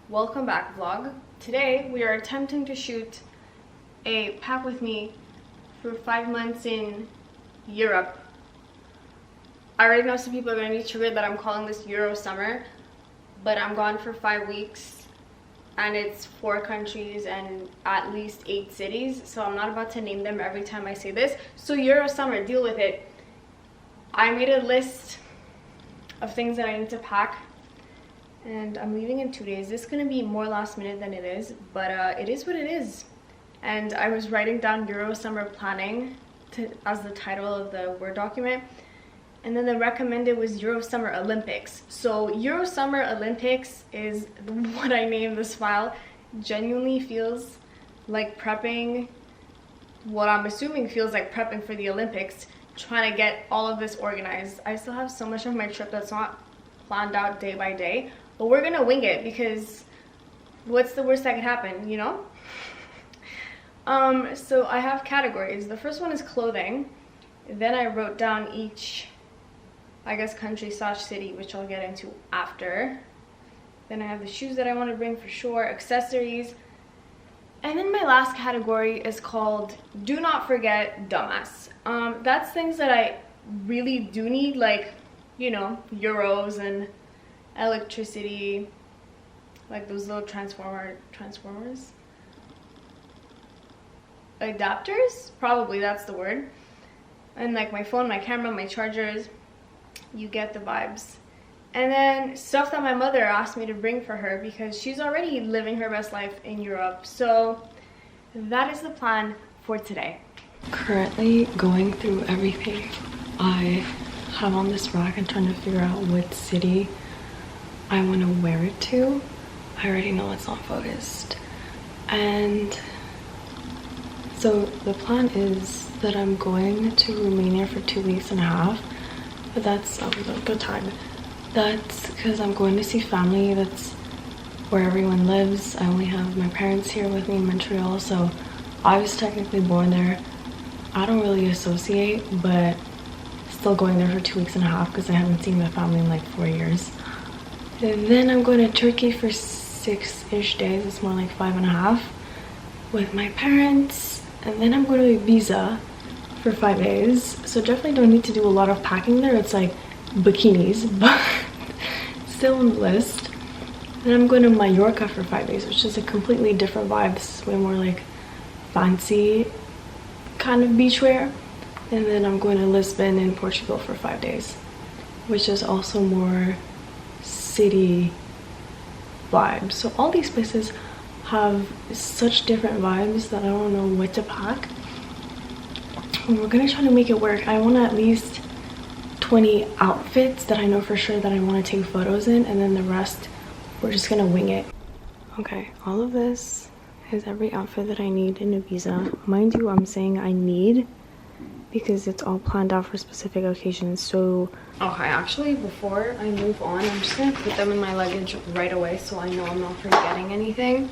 Welcome back, vlog. Today we are attempting to shoot a pack with me for 5 months in Europe. I already know some people are going to be triggered that I'm calling this Euro summer, but I'm gone for 5 weeks and it's 4 countries and at least 8 cities, so I'm not about to name them every time I say this. So Euro summer, deal with it. I made a list of things that I need to pack and I'm leaving in 2 days. This is going to be more last minute than it is, but it is what it is. And I was writing down Euro summer planning as the title of the Word document, and then the recommended was Euro summer Olympics. So Euro summer Olympics is what I named this file. Genuinely feels like prepping, what I'm assuming feels like prepping for the Olympics, trying to get all of this organized. I still have so much of my trip that's not planned out day by day, but we're gonna wing it because what's the worst that could happen, you know? So I have categories. The first one is clothing. Then I wrote down each, I guess, country / city, which I'll get into after. Then I have the shoes that I want to bring for sure, accessories. And then my last category is called do not forget dumbass. That's things that I really do need, like, you know, euros and electricity, like those little transformers, adapters, probably that's the word, and like my phone, my camera, my chargers. You get the vibes. And then stuff that my mother asked me to bring for her because she's already living her best life in Europe. So that is the plan for today. Currently going through everything I have on this rack and trying to figure out what city I want to wear it to. I already know it's not focused. And so the plan is that I'm going to Romania for 2 weeks and a half, but that's a good time. That's because I'm going to see family. That's where everyone lives. I only have my parents here with me in Montreal, so I was technically born there. I don't really associate, but still going there for 2 weeks and a half because I haven't seen my family in like 4 years. And then I'm going to Turkey for 6-ish days. It's more like 5.5 with my parents. And then I'm going to Ibiza for 5 days. So definitely don't need to do a lot of packing there. It's like bikinis, but still on the list. Then I'm going to Majorca for 5 days, which is a completely different vibe. This is way more like fancy kind of beachwear. And then I'm going to Lisbon in Portugal for 5 days, which is also more city vibes. So all these places have such different vibes that I don't know what to pack. And we're gonna try to make it work. I want at least 20 outfits that I know for sure that I want to take photos in, and then the rest we're just gonna wing it. Okay, all of this is every outfit that I need in Ibiza. Mind you, I'm saying I need because it's all planned out for specific occasions. So okay, actually before I move on, I'm just gonna put them in my luggage right away so I know I'm not forgetting anything.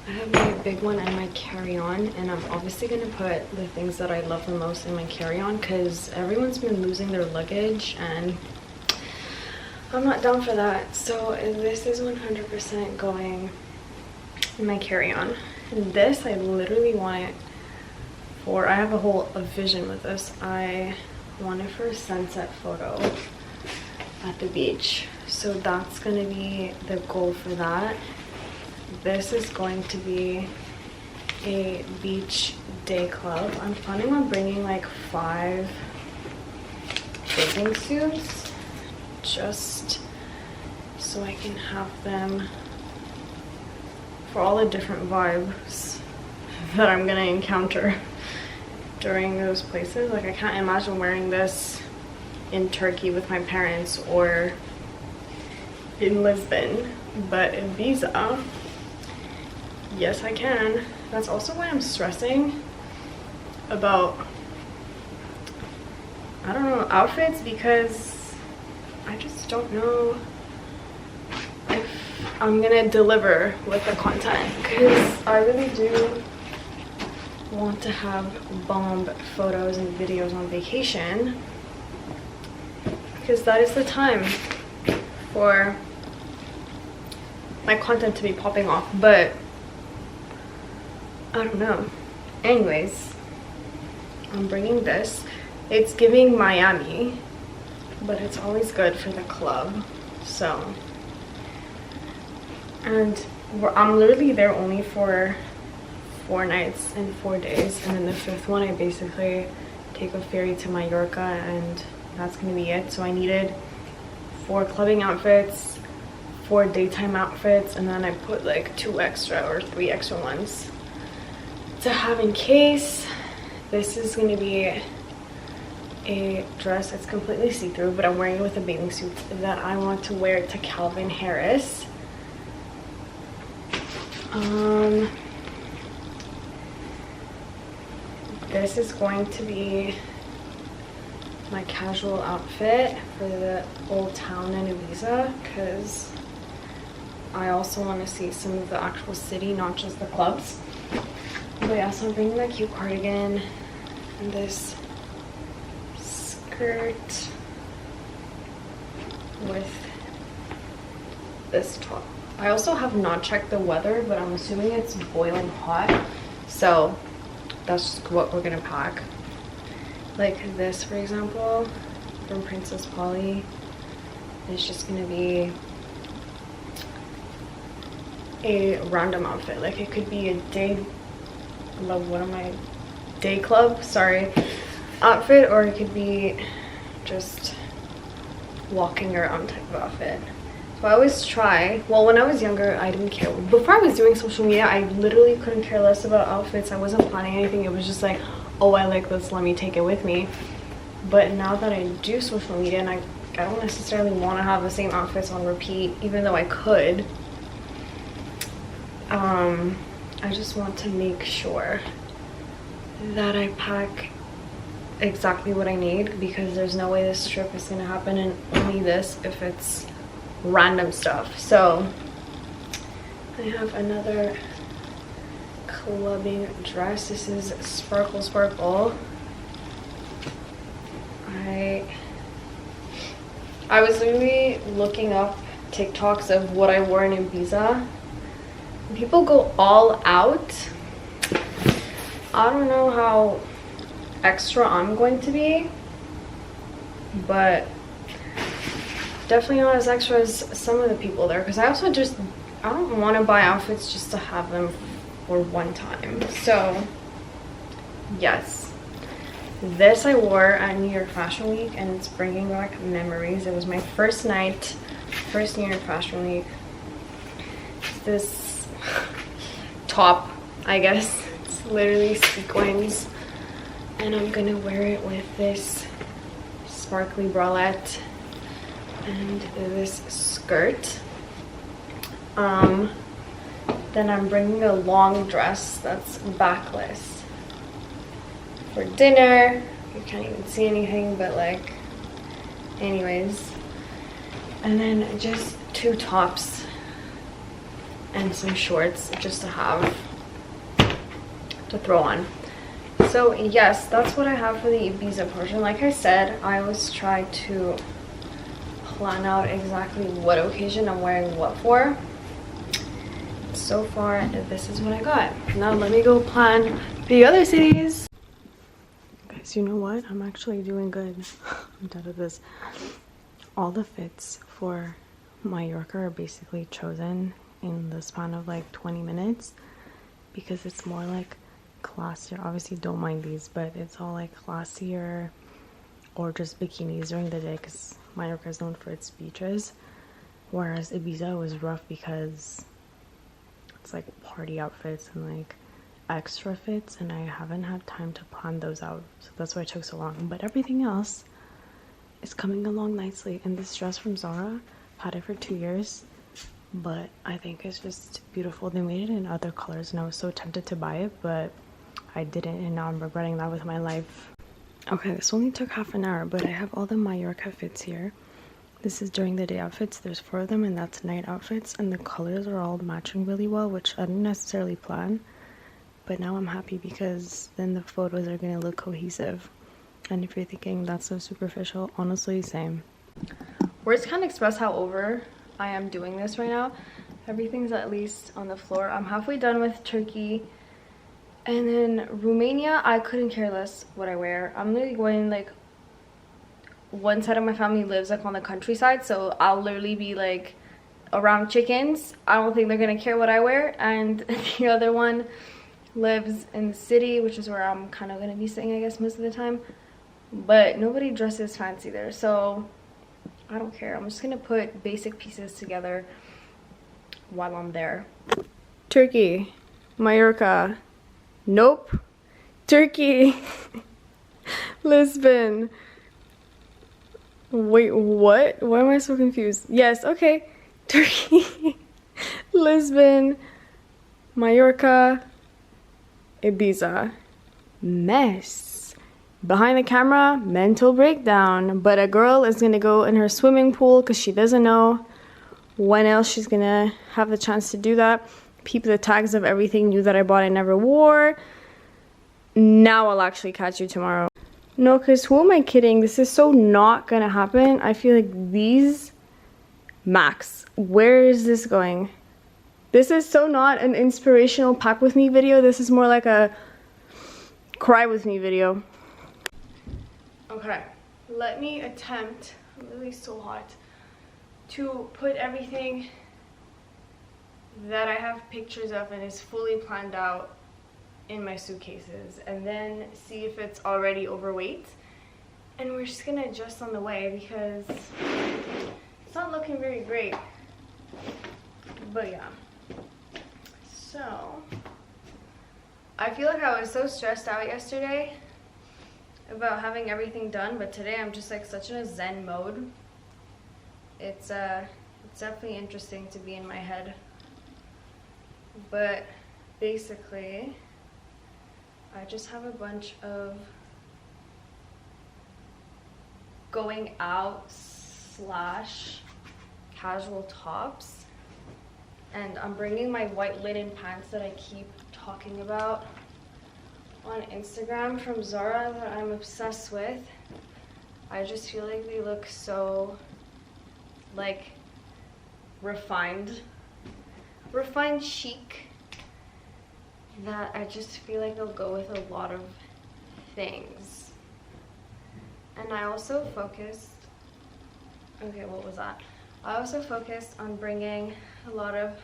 I have my big one and my carry-on, and I'm obviously gonna put the things that I love the most in my carry-on because everyone's been losing their luggage and I'm not down for that. So this is 100% going in my carry-on. And this, I literally want it for, I have a vision with this. I want it for a sunset photo at the beach. So that's gonna be the goal for that. This is going to be a beach day club. I'm planning on bringing like 5 bathing suits just so I can have them for all the different vibes that I'm gonna encounter during those places. Like I can't imagine wearing this in Turkey with my parents or in Lisbon, but in Ibiza, yes I can. That's also why I'm stressing about, I don't know, outfits, because I just don't know if I'm gonna deliver with the content, because I really do want to have bomb photos and videos on vacation, because that is the time for my content to be popping off, but I don't know. Anyways, I'm bringing this. It's giving Miami, but it's always good for the club. So, and I'm literally there only for 4 nights and 4 days, and then the 5th one I basically take a ferry to Majorca, and that's gonna be it. So I needed 4 clubbing outfits, 4 daytime outfits, and then I put like 2 extra or 3 extra ones to have in case. This is gonna be a dress. It's completely see-through, but I'm wearing it with a bathing suit that I want to wear to Calvin Harris. This is going to be my casual outfit for the old town in Ibiza, because I also want to see some of the actual city, not just the clubs. But yeah, so I'm bringing that cute cardigan and this skirt with this top. I also have not checked the weather, but I'm assuming it's boiling hot, so that's just what we're gonna pack. Like this, for example, from Princess Polly, it's just gonna be a random outfit. Like it could be a day club, sorry, outfit, or it could be just walking around type of outfit. So I always try, well, when I was younger, I didn't care. Before I was doing social media, I literally couldn't care less about outfits. I wasn't planning anything. It was just like, oh, I like this, let me take it with me. But now that I do social media, and I don't necessarily want to have the same outfits on repeat, even though I could. I just want to make sure that I pack exactly what I need, because there's no way this trip is going to happen in only this if it's random stuff. So I have another clubbing dress. This is Sparkle Sparkle. I was literally looking up TikToks of what I wore in Ibiza. People go all out. I don't know how extra I'm going to be, but definitely not as extra as some of the people there, because I don't want to buy outfits just to have them for one time. So yes, this I wore at New York Fashion Week, and it's bringing back memories. It was my first New York Fashion Week. This top, I guess, it's literally sequins, and I'm gonna wear it with this sparkly bralette and this skirt. Then I'm bringing a long dress that's backless for dinner. You can't even see anything, but like, anyways. And then just 2 tops and some shorts just to have to throw on. So yes, that's what I have for the Ibiza portion. Like I said, I always try to plan out exactly what occasion I'm wearing what for. So far, this is what I got. Now let me go plan the other cities. Guys, you know what? I'm actually doing good. I'm done with this. All the fits for Majorca are basically chosen in the span of like 20 minutes, because it's more like classier. Obviously don't mind these, but it's all like classier, or just bikinis during the day, because Majorca is known for its beaches, whereas Ibiza was rough because it's like party outfits and like extra fits, and I haven't had time to plan those out, so that's why it took so long. But everything else is coming along nicely. And this dress from Zara, had it for 2 years, but I think it's just beautiful. They made it in other colors and I was so tempted to buy it, but I didn't, and now I'm regretting that with my life. Okay, this only took half an hour, but I have all the Majorca fits here. This is during the day outfits. There's 4 of them, and that's night outfits, and the colors are all matching really well, which I didn't necessarily plan, but now I'm happy because then the photos are gonna look cohesive. And if you're thinking that's so superficial, honestly, same. Words can't express how over I am doing this right now. Everything's at least on the floor. I'm halfway done with Turkey. And then Romania, I couldn't care less what I wear. I'm literally going like, one side of my family lives like on the countryside, so I'll literally be like around chickens. I don't think they're gonna care what I wear. And the other one lives in the city, which is where I'm kind of gonna be staying, I guess, most of the time. But nobody dresses fancy there, so I don't care. I'm just gonna put basic pieces together while I'm there. Turkey, Majorca, nope. Turkey, Lisbon. Wait, what? Why am I so confused? Yes, okay. Turkey, Lisbon, Majorca, Ibiza. Mess. Behind the camera, mental breakdown. But a girl is gonna go in her swimming pool because she doesn't know when else she's gonna have the chance to do that. Peep the tags of everything new that I bought I never wore. Now I'll actually catch you tomorrow. No, because who am I kidding? This is so not gonna happen. I feel like these... Max, where is this going? This is so not an inspirational pack with me video. This is more like a cry with me video. Okay, let me attempt, I'm really so hot, to put everything that I have pictures of and is fully planned out in my suitcases, and then see if it's already overweight, and we're just gonna adjust on the way because it's not looking very great. But yeah, so I feel like I was so stressed out yesterday about having everything done, but today I'm just like such in a zen mode. It's definitely interesting to be in my head. But basically I just have a bunch of going out / casual tops, and I'm bringing my white linen pants that I keep talking about on Instagram from Zara that I'm obsessed with. I just feel like they look so like refined chic that I just feel like they'll go with a lot of things. And I also focused, okay, what was that? I also focused on bringing a lot of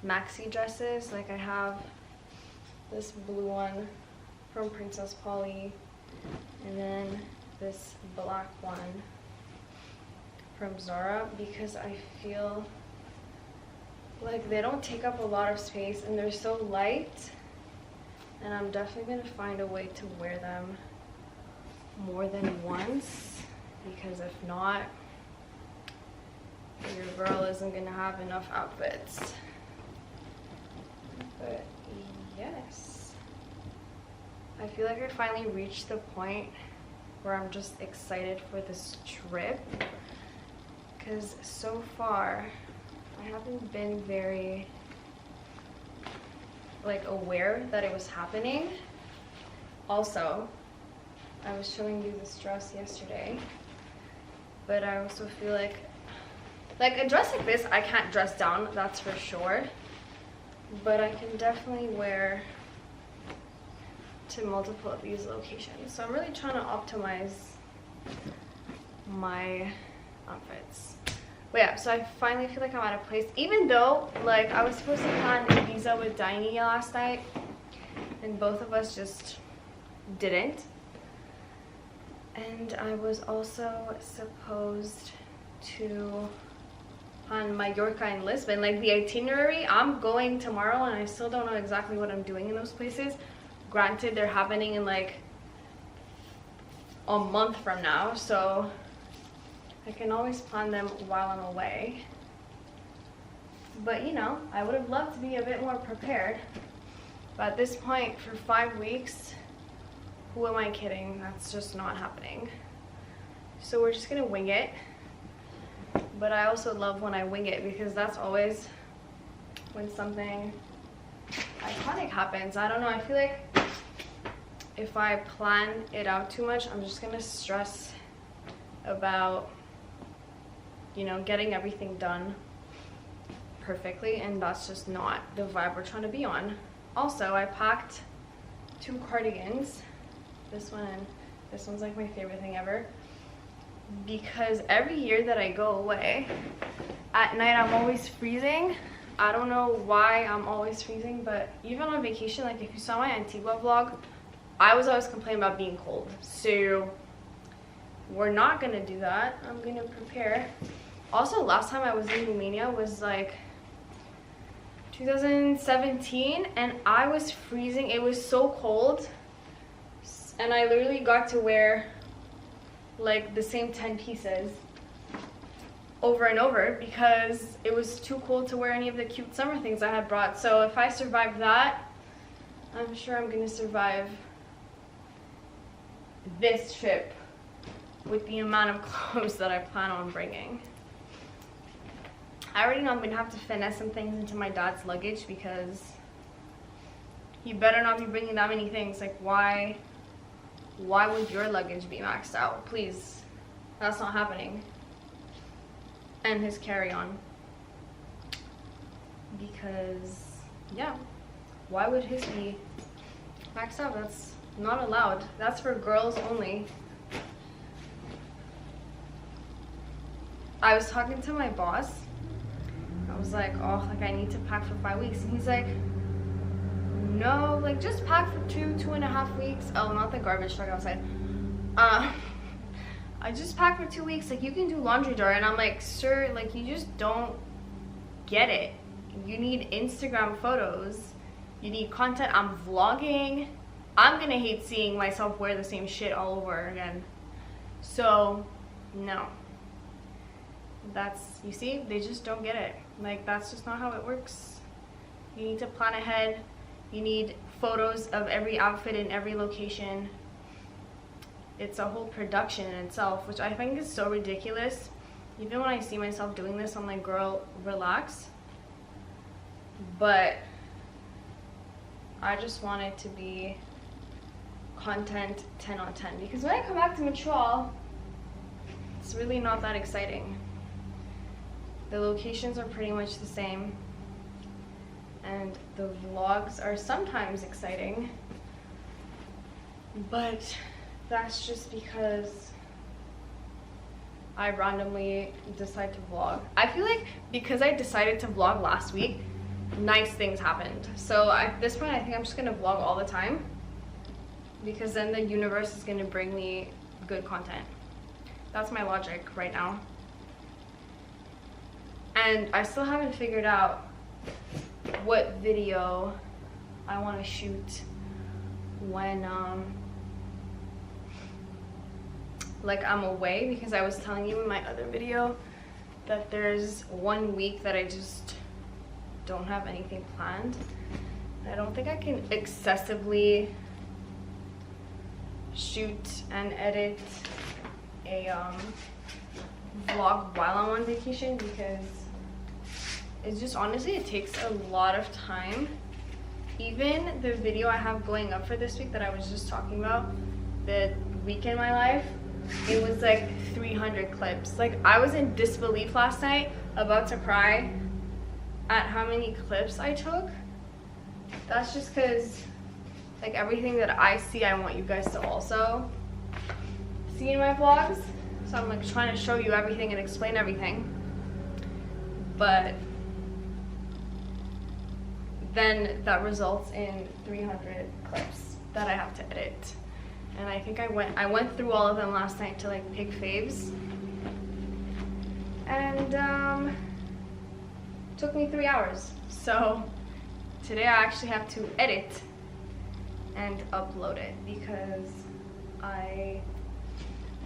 maxi dresses. Like I have this blue one from Princess Polly, and then this black one from Zara, because I feel like they don't take up a lot of space and they're so light, and I'm definitely gonna find a way to wear them more than once, because if not, your girl isn't gonna have enough outfits. But yes, I feel like I finally reached the point where I'm just excited for this trip, because so far I haven't been very like aware that it was happening. Also, I was showing you this dress yesterday, but I also feel like a dress like this I can't dress down, that's for sure, but I can definitely wear to multiple of these locations. So I'm really trying to optimize my outfits. But yeah, so I finally feel like I'm at a place, even though like I was supposed to plan Ibiza with Diney last night and both of us just didn't. And I was also supposed to on Majorca and Lisbon, like the itinerary, I'm going tomorrow and I still don't know exactly what I'm doing in those places. Granted, they're happening in like a month from now, so I can always plan them while I'm away. But you know, I would have loved to be a bit more prepared. But at this point, for 5 weeks, who am I kidding? That's just not happening. So we're just gonna wing it. But I also love when I wing it, because that's always when something iconic happens. I don't know, I feel like if I plan it out too much, I'm just gonna stress about, you know, getting everything done perfectly, and that's just not the vibe we're trying to be on. Also, I packed 2 cardigans, this one and this one's like my favorite thing ever, because every year that I go away at night I'm always freezing. I don't know why I'm always freezing, but even on vacation, like if you saw my Antigua vlog, I was always complaining about being cold. So we're not gonna do that. I'm gonna prepare. Also, last time I was in Romania was like 2017, and I was freezing. It was so cold, and I literally got to wear like the same 10 pieces over and over because it was too cold to wear any of the cute summer things I had brought. So if I survived that, I'm sure I'm gonna survive this trip with the amount of clothes that I plan on bringing. I already know I'm gonna have to finesse some things into my dad's luggage because he better not be bringing that many things. Like, why would your luggage be maxed out? Please, that's not happening. And his carry-on, because yeah, why would his be maxed out? That's not allowed. That's for girls only. I was talking to my boss. I was like, oh, like I need to pack for 5 weeks, and he's like, no, like just pack for 2.5 weeks. Oh, not the garbage truck outside. I just packed for 2 weeks, like you can do laundry drawer. And I'm like, sir, like you just don't get it. You need Instagram photos, you need content. I'm vlogging. I'm gonna hate seeing myself wear the same shit all over again. So no, that's, you see, they just don't get it. Like, that's just not how it works. You need to plan ahead. You need photos of every outfit in every location. It's a whole production in itself, which I think is so ridiculous. Even when I see myself doing this, I'm like, girl, relax. But I just want it to be content 10 on 10, because when I come back to Montreal, it's really not that exciting. The locations are pretty much the same, and the vlogs are sometimes exciting, but that's just because I randomly decide to vlog. I feel like because I decided to vlog last week, nice things happened. So at this point, I think I'm just gonna vlog all the time, because then the universe is gonna bring me good content. That's my logic right now. And I still haven't figured out what video I want to shoot when like I'm away, because I was telling you in my other video that there's 1 week that I just don't have anything planned. I don't think I can excessively shoot and edit a vlog while I'm on vacation, because it's just, honestly, it takes a lot of time. Even the video I have going up for this week that I was just talking about, the week in my life, it was like 300 clips. Like, I was in disbelief last night, about to cry at how many clips I took. That's just because, like, everything that I see, I want you guys to also see in my vlogs. So I'm like trying to show you everything and explain everything. But then that results in 300 clips that I have to edit. And I think I went through all of them last night to like pick faves. And took me 3 hours. So today I actually have to edit and upload it because I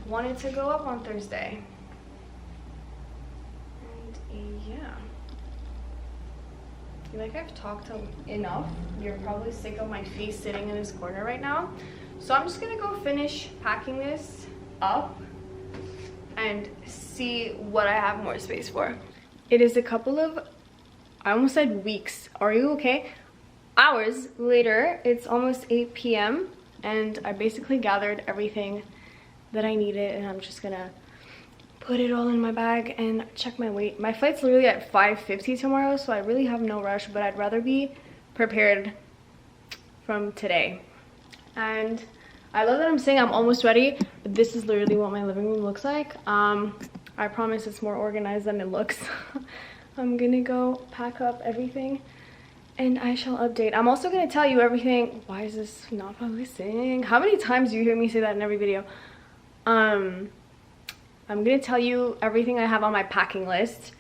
wanted to go up on Thursday. And yeah. I feel like I've talked enough. You're probably sick of my face sitting in this corner right now. So I'm just gonna go finish packing this up and see what I have more space for. It is a couple of, I almost said weeks, are you okay? Hours later. It's almost 8 p.m. and I basically gathered everything that I needed, and I'm just gonna put put it all in my bag and check my weight. My flight's literally at 5:50 tomorrow, so I really have no rush, but I'd rather be prepared from today. And I love that I'm saying I'm almost ready, but this is literally what my living room looks like. I promise it's more organized than it looks. I'm gonna go pack up everything and I shall update. I'm also gonna tell you everything. Why is this not focusing? How many times do you hear me say that in every video? I'm gonna tell you everything I have on my packing list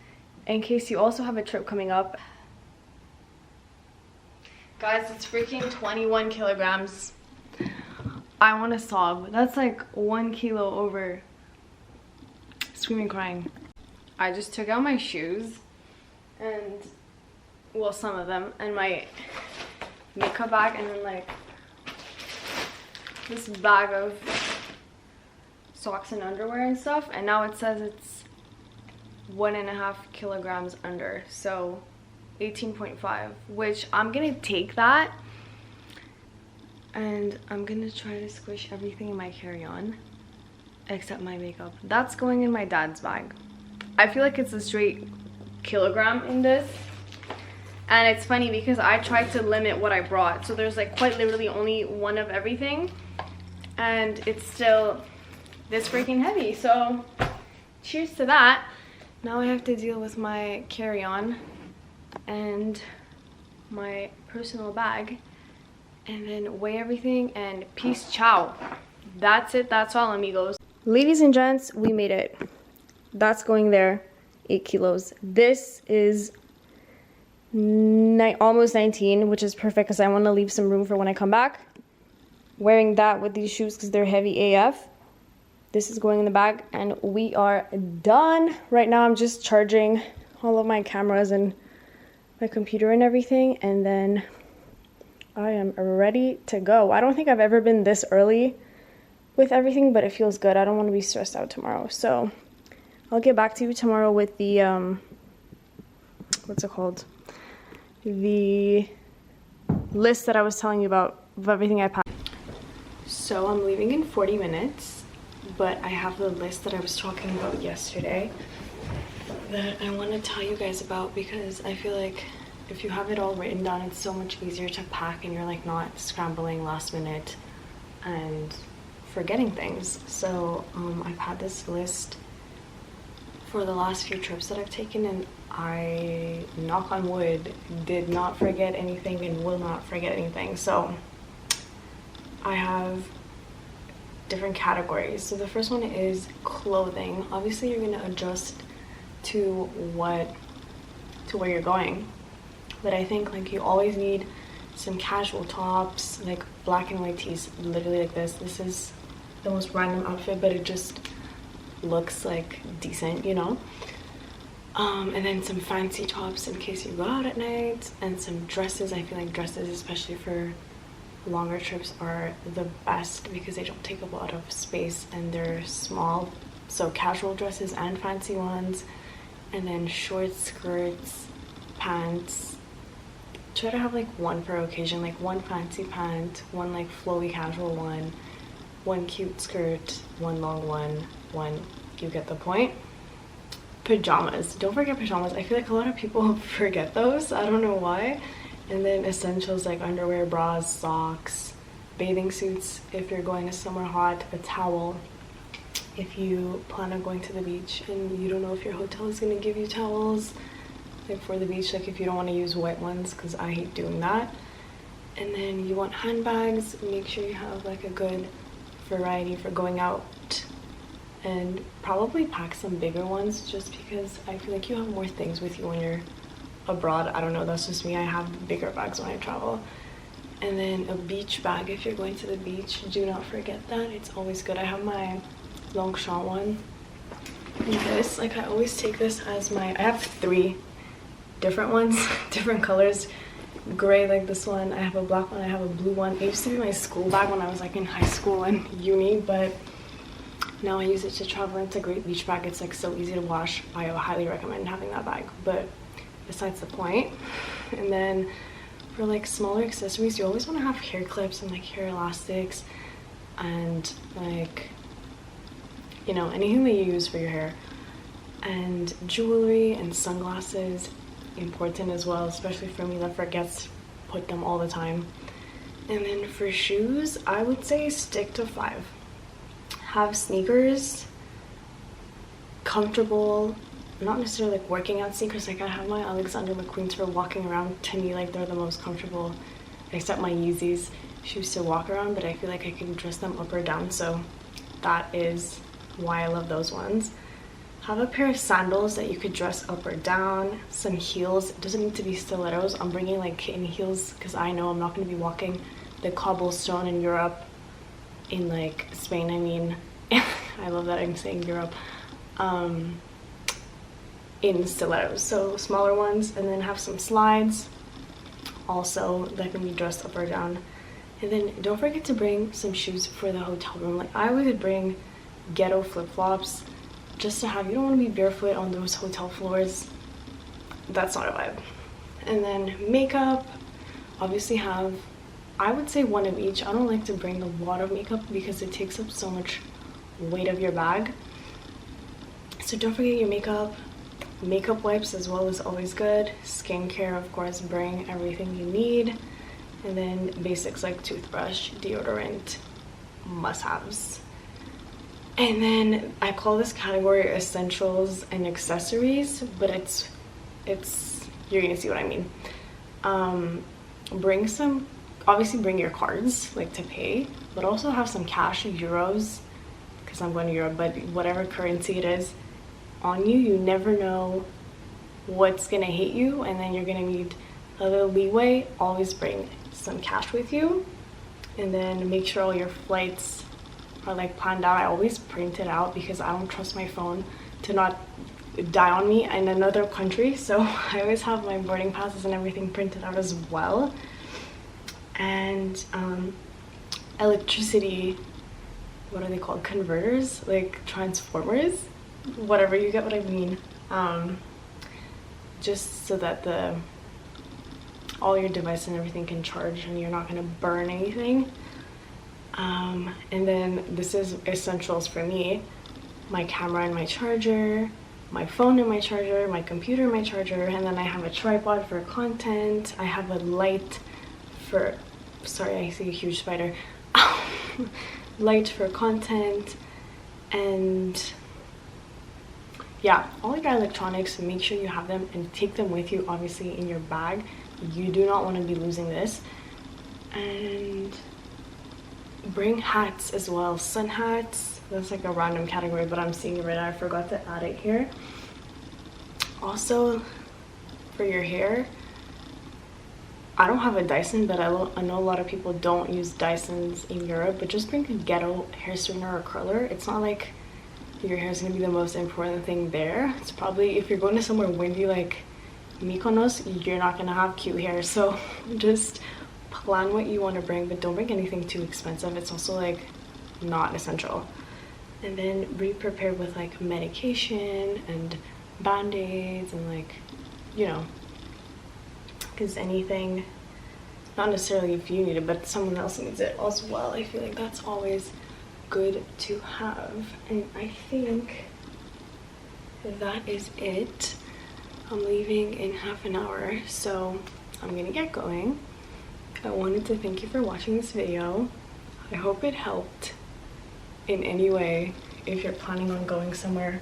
in case you also have a trip coming up. Guys, it's freaking 21 kilograms. I want to sob. That's like 1 kilo over. Screaming, crying. I just took out my shoes and, well, some of them, and my makeup bag, and then like this bag of socks and underwear and stuff, and now it says it's 1.5 kilograms under, so 18.5, which I'm gonna take that and I'm gonna try to squish everything in my carry-on except my makeup. That's going in my dad's bag. I feel like it's a straight kilogram in this, and it's funny because I tried to limit what I brought, so there's like quite literally only one of everything, and it's still this freaking heavy. So cheers to that. Now I have to deal with my carry-on and my personal bag and then weigh everything, and peace, ciao. That's it. That's all, amigos. Ladies and gents, we made it. That's going there. 8 kilos. This is almost 19, which is perfect because I want to leave some room for when I come back. Wearing that with these shoes because they're heavy AF. This is going in the bag and we are done. Right now I'm just charging all of my cameras and my computer and everything, and then I am ready to go. I don't think I've ever been this early with everything, but it feels good. I don't want to be stressed out tomorrow, so I'll get back to you tomorrow with the what's it called, the list that I was telling you about of everything I packed. So I'm leaving in 40 minutes, but I have the list that I was talking about yesterday that I want to tell you guys about, because I feel like if you have it all written down, it's so much easier to pack and you're like not scrambling last minute and forgetting things. So I've had this list for the last few trips that I've taken, and I, knock on wood, did not forget anything and will not forget anything. So I have different categories. So the first one is clothing. Obviously you're going to adjust to where you're going, but I think like you always need some casual tops, like black and white tees, literally like this. This is the most random outfit, but it just looks like decent, you know. And then some fancy tops in case you go out at night, and some dresses. I feel like dresses, especially for longer trips, are the best because they don't take up a lot of space and they're small. So casual dresses and fancy ones, and then short skirts, pants. Try to have like one per occasion, like one fancy pant, one like flowy casual one cute skirt, one long one, you get the point. Pajamas, don't forget pajamas. I feel like a lot of people forget those, I don't know why. And then essentials like underwear, bras, socks, bathing suits if you're going to somewhere hot, a towel if you plan on going to the beach and you don't know if your hotel is going to give you towels like for the beach, like if you don't want to use wet ones, because I hate doing that. And then you want handbags. Make sure you have like a good variety for going out, and probably pack some bigger ones just because I feel like you have more things with you when you're abroad. I don't know, that's just me. I have bigger bags when I travel. And then a beach bag if you're going to the beach. Do not forget that, it's always good. I have my Longchamp one and this, like I always take this as my, I have 3 different ones, different colors. Gray like this one, I have a black one, I have a blue one. It used to be my school bag when I was like in high school and uni, but now I use it to travel. It's a great beach bag. It's like so easy to wash. I highly recommend having that bag, but besides the point. And then for like smaller accessories, you always want to have hair clips and like hair elastics and like, you know, anything that you use for your hair. And jewelry and sunglasses, important as well, especially for me that forgets to put them all the time. And then for shoes, I would say stick to 5. Have sneakers, comfortable, not necessarily like working out sneakers. Like I have my Alexander McQueen's for walking around. To me, like they're the most comfortable, except my Yeezys shoes to walk around, but I feel like I can dress them up or down, so that is why I love those ones. Have a pair of sandals that you could dress up or down, some heels. It doesn't need to be stilettos. I'm bringing like kitten heels because I know I'm not going to be walking the cobblestone in Europe, in like Spain, I mean. I love that I'm saying Europe. In stilettos, so smaller ones. And then have some slides also that can be dressed up or down. And then don't forget to bring some shoes for the hotel room. Like I would bring ghetto flip-flops just to have, you don't want to be barefoot on those hotel floors. That's not a vibe. And then makeup, obviously have, I would say 1 of each. I don't like to bring a lot of makeup because it takes up so much weight of your bag. So don't forget your makeup. Makeup wipes as well is always good. Skincare, of course, bring everything you need. And then basics like toothbrush, deodorant, must-haves. And then I call this category essentials and accessories, but it's you're gonna see what I mean. Bring some, obviously bring your cards like to pay, but also have some cash, euros, because I'm going to Europe, but whatever currency it is on you. You never know what's gonna hit you, and then you're gonna need a little leeway. Always bring some cash with you, and then make sure all your flights are like planned out. I always print it out because I don't trust my phone to not die on me in another country, so I always have my boarding passes and everything printed out as well. And electricity, what are they called, converters, like transformers, whatever, you get what I mean. Just so that all your devices and everything can charge and you're not going to burn anything. And then this is essentials for me: my camera and my charger, my phone and my charger, my computer and my charger, and then I have a tripod for content. I have a light for, sorry, I see a huge spider. Light for content. And yeah, all your electronics, make sure you have them and take them with you, obviously, in your bag. You do not want to be losing this. And bring hats as well, sun hats. That's like a random category, but I'm seeing it right now. I forgot to add it here. Also, for your hair, I don't have a Dyson, but I know a lot of people don't use Dysons in Europe, but just bring a ghetto hair straightener or curler. It's not like your hair is going to be the most important thing there. It's probably, if you're going to somewhere windy like Mykonos, you're not going to have cute hair, so just plan what you want to bring, but don't bring anything too expensive. It's also like not essential. And then be prepared with like medication and band-aids and like, you know, because anything, not necessarily if you need it, but someone else needs it as well. I feel like that's always good to have. And I think that is it. I'm leaving in half an hour, so I'm gonna get going. I wanted to thank you for watching this video. I hope it helped in any way if you're planning on going somewhere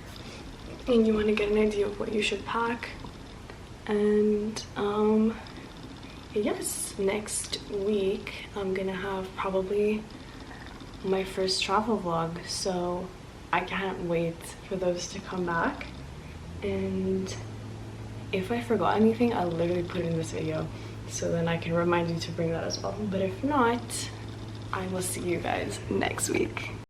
and you want to get an idea of what you should pack. And yes, next week I'm gonna have probably my first travel vlog, so I can't wait for those to come back. And if I forgot anything, I'll literally put it in this video, so then I can remind you to bring that as well. But if not, I will see you guys next week.